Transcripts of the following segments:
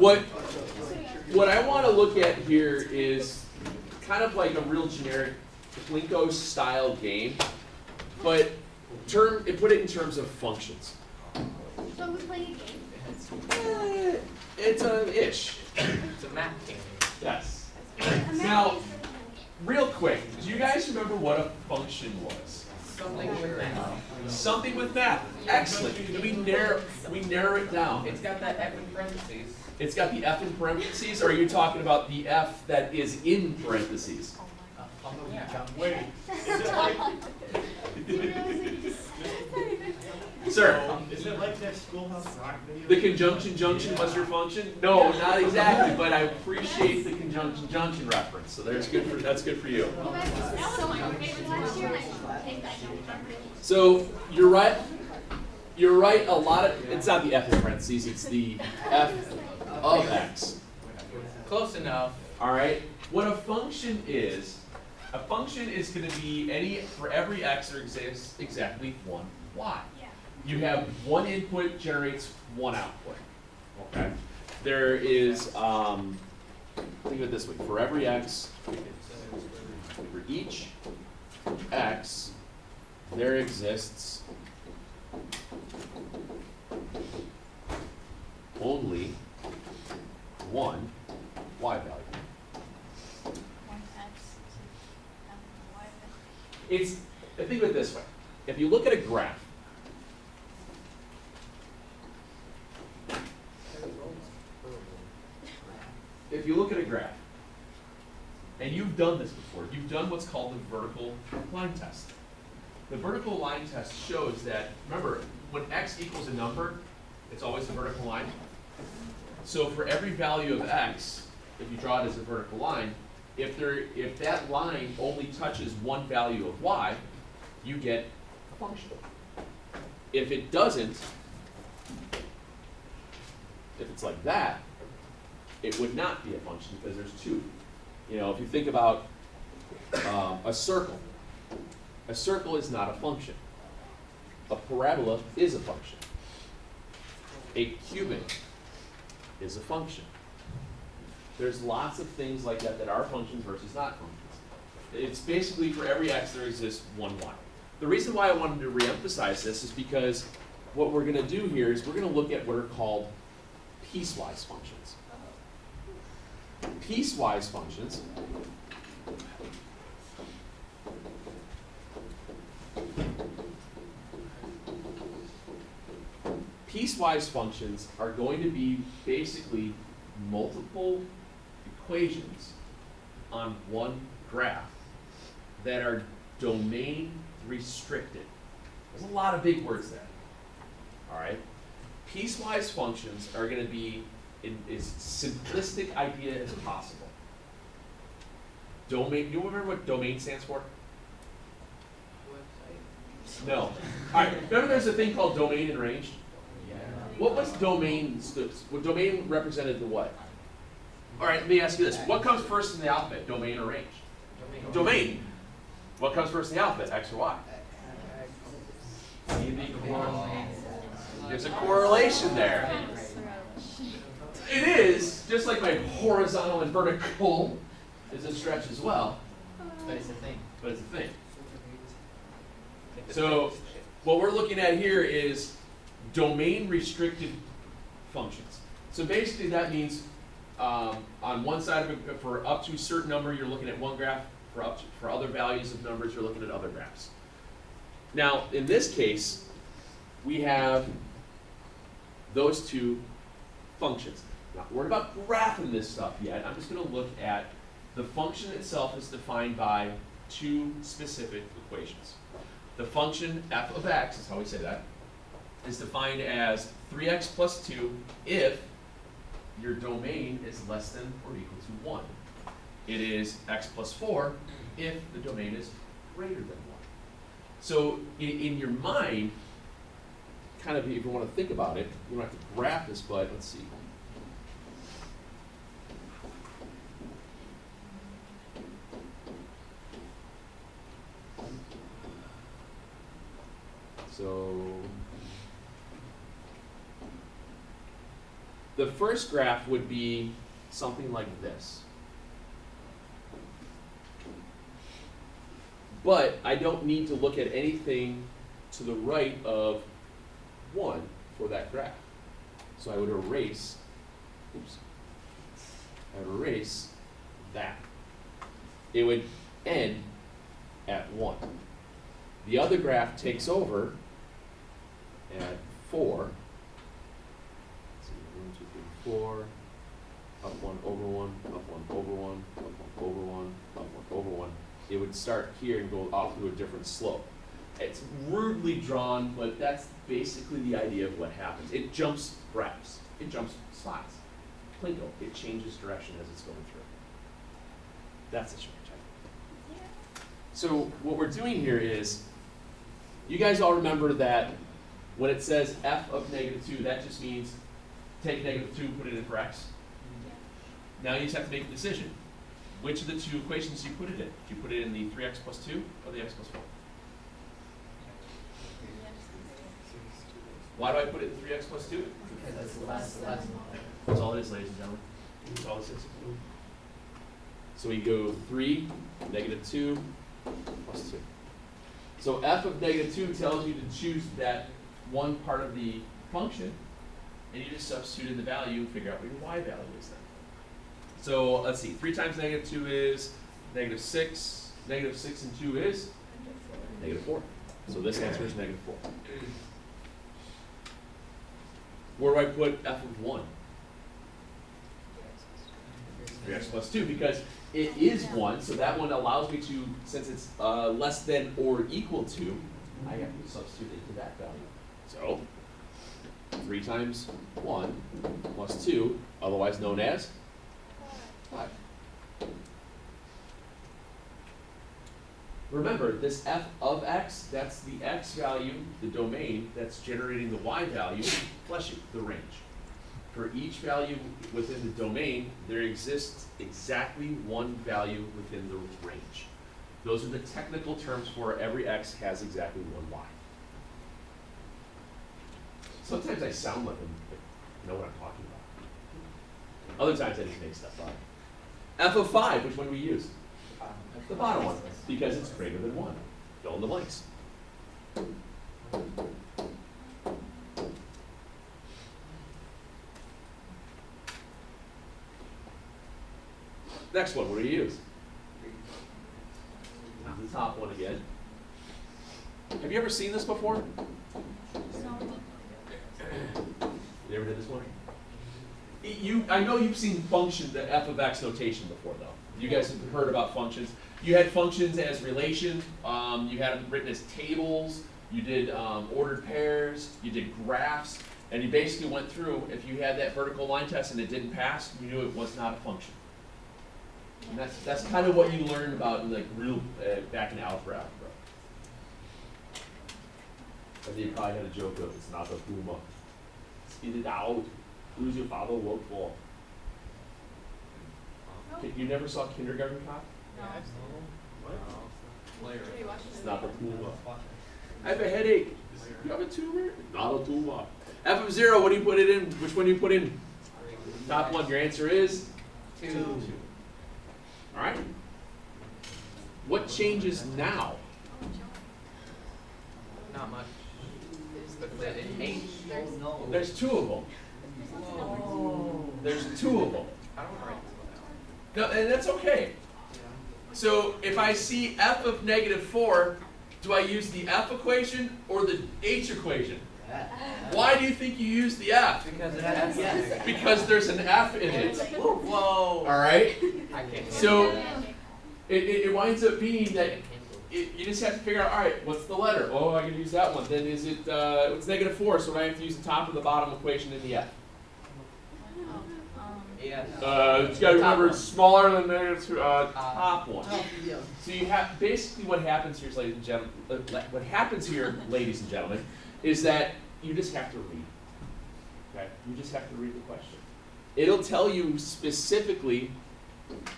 What I want to look at here is kind of like a real generic Plinko style game, but put it in terms of functions. So we're playing a game? It's an ish. It's a math game. Yes. A math Now, game is real quick, do you guys remember what a function was? Something with math. Something with math. Excellent. We narrow it down. It's got that F in parentheses. It's got the F in parentheses, or are you talking about the F that is in parentheses? Yeah. Wait, is it like, Sir, is it like that Schoolhouse Rock video? the conjunction junction was your function? No, not exactly, but I appreciate the conjunction junction reference. So that's good for you. You guys just so my favorite last year, and I should take that number. So you're right. You're right. A lot of it's not the F in parentheses. It's the F of x. Close enough. All right. What a function is going to be for every x there exists exactly one y. You have one input generates one output. Okay. There is think of it this way: for every x, for each x, there exists only one y value. Think of it this way. If you look at a graph, and you've done this before, you've done what's called the vertical line test. The vertical line test shows that, remember, when x equals a number, it's always a vertical line. So for every value of x, if you draw it as a vertical line, if that line only touches one value of y, you get a function. If it doesn't, if it's like that, it would not be a function because there's two. You know, if you think about a circle is not a function. A parabola is a function. A cubic is a function. There's lots of things like that that are functions versus not functions. It's basically for every x there exists one y. The reason why I wanted to reemphasize this is because what we're going to do here is we're going to look at what are called piecewise functions. Piecewise functions are going to be basically multiple equations on one graph that are domain restricted. There's a lot of big words there. All right? Piecewise functions are going to be as simplistic idea as possible. Domain, you remember what domain stands for? No. All right, remember there's a thing called domain and range? Yeah. What was domain? What domain represented the what? All right, let me ask you this. What comes first in the alphabet, domain or range? Domain. What comes first in the alphabet, X or Y? There's a correlation there. It is, just like my horizontal and vertical is a stretch as well. But it's a thing. But it's a thing. So what we're looking at here is domain restricted functions. So basically that means on one side of it, for up to a certain number, you're looking at one graph. For other values of numbers, you're looking at other graphs. Now, in this case, we have those two functions. Not worried about graphing this stuff yet. I'm just going to look at the function itself is defined by two specific equations. The function f of x, is how we say that, is defined as 3x plus 2 if your domain is less than or equal to 1. It is x plus 4 if the domain is greater than 1. So in your mind, kind of if you want to think about it, you don't have to graph this, but let's see. So The first graph would be something like this. But I don't need to look at anything to the right of 1 for that graph. So I would erase, oops, I would erase that. It would end at 1. The other graph takes over at 4. Let's see, 1, 2, 3, 4. Up 1, over 1, up 1, over 1, up 1, over 1, up 1, over 1. It would start here and go off to a different slope. It's rudely drawn, but that's basically the idea of what happens. It jumps graphs. It jumps spots. Plinko. It changes direction as it's going through. That's a short check. So what we're doing here is, you guys all remember that when it says f of -2, that just means take -2, put it in for x. Now you just have to make a decision. Which of the two equations do you put it in? Do you put it in the 3x plus 2 or the x plus 4? Why do I put it in 3x plus 2? Because it's less. That's all it is, ladies and gentlemen. That's all this is. So we go 3, -2, plus 2. So f of -2 tells you to choose that one part of the function, and you just substitute in the value and figure out what your y value is then. So let's see, 3 times -2 is -6. -6 and 2 is -4. So this answer is -4. Where do I put f of 1? 3x plus 2, because it is 1, so that one allows me to, since it's less than or equal to, I have to substitute into that value. So 3 times 1 plus 2, otherwise known as 5. Remember, this f of x, that's the x value, the domain, that's generating the y value, bless you, the range. For each value within the domain, there exists exactly one value within the range. Those are the technical terms for every x has exactly one y. Sometimes I sound like I know what I'm talking about. Other times I just make stuff up. F of 5, which one do we use? The bottom one, because it's greater than 1. Fill in the blanks. Next one, what do you use? The top one again. Have you ever seen this before? You ever did this one? I know you've seen function, the f of x notation before, though. You guys have heard about functions. You had functions as relations. You had them written as tables. You did ordered pairs. You did graphs. And you basically went through, if you had that vertical line test and it didn't pass, you knew it was not a function. And that's kind of what you learned about in like real back in algebra. I think you probably had a joke of it's not a puma. Spit it out. Who's your father work for? You never saw Kindergarten Cop? It's not a puma. I have a headache. You have a tumor? Not a tumor. F of 0, what do you put it in? Which one do you put in? Top one. Your answer is 2. All right. What changes now? Not much. But the H. There's 2 of them. There's 2 of them. I don't want to write this one No, and that's okay. So if I see f of -4, do I use the f equation or the h equation? Why do you think you use the f? Because it has S. Because there's an f in it. Whoa. All right. I can't. So it winds up being that you just have to figure out, all right, what's the letter? Oh, I can use that one. Then is it, it's -4, so I have to use the top or the bottom equation in the f. Yeah. You got to remember it's smaller than -2, top one. So you have, basically what happens here, ladies and gentlemen, what happens here, ladies and gentlemen, is that you just have to read. Okay? You just have to read the question. It'll tell you specifically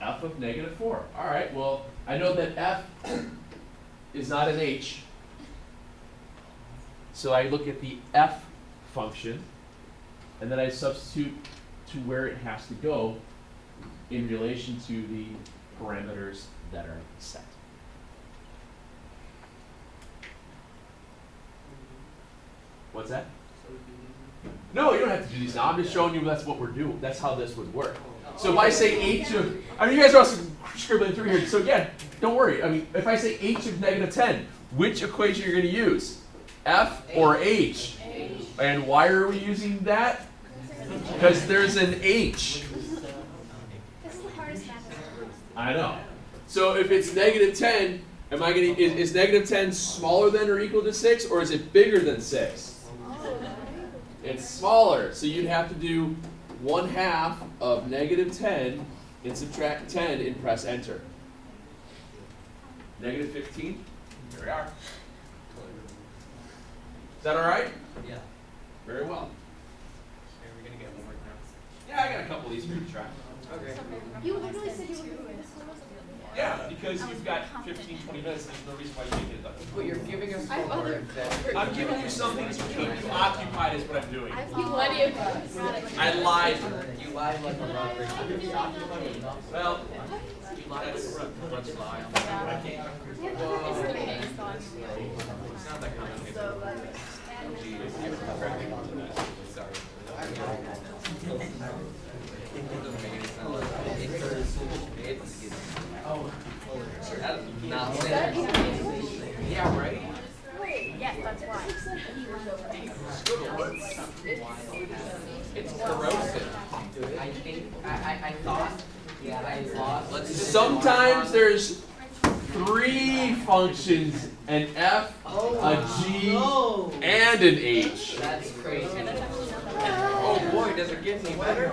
f of -4. All right, well, I know that f is not an h. So I look at the f function. and then I substitute to where it has to go in relation to the parameters that are set. What's that? No, you don't have to do these now. I'm just showing you that's what we're doing. That's how this would work. So if I say h of, I mean, you guys are also scribbling through here. So again, don't worry. I mean, if I say h of negative 10, which equation you're going to use? F or h? And why are we using that? Because there's an h. This is the hardest math. I know. So if it's negative 10, am I going to, is negative 10 smaller than or equal to 6, or is it bigger than 6? It's smaller, so you'd have to do 1/2 of negative 10 and subtract 10 and press enter. Negative 15, here we are. Is that all right? Yeah. Very well. Are we gonna get one more now? Yeah, I got a couple of these for you to try. Okay. You literally said you were doing this one. Yeah, because you've got 15, 20 minutes, and there's no reason why you can't get it done. But you're giving us I have homework other- that. I'm giving you something to keep you occupied is what I'm doing. I have plenty of this. I lied. You lied like a robber. Well, You lied like a bunch of lies. It's not that complicated. Oh, geez. Sorry. It doesn't make any sense. It's nonsense. Yeah, right? Yes, that's why. It's corrosive. I think, I thought, I thought, let's just. sometimes there's 3 functions, an f, a g, and an h. That's crazy. Oh boy, does it get any better?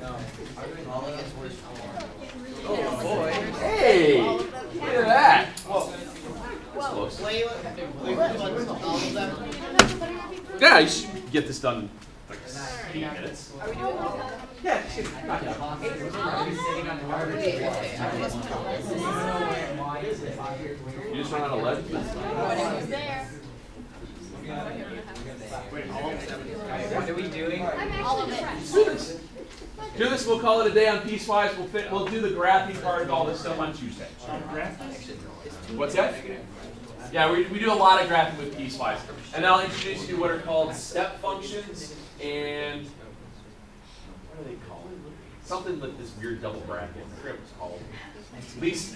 No. Oh boy. Hey, look at that. Close. Yeah, you should get this done in like 8 minutes. Yeah, just knock it out. You just run out of lead? Who's there? What are we doing? All of it. Do this, we'll call it a day on Piecewise. We'll do the graphing part of all this stuff on Tuesday. What's that? Yeah, we do a lot of graphing with Piecewise. And I'll introduce you to what are called step functions and what are they called? Something with this weird double bracket. I forget what it's called. Least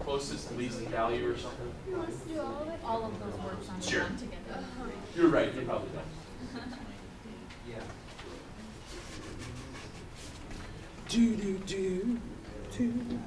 closest least value or something. Who wants to do all of it? All of those words on Sure. one together. You're right, they probably don't. Yeah. Do do do do.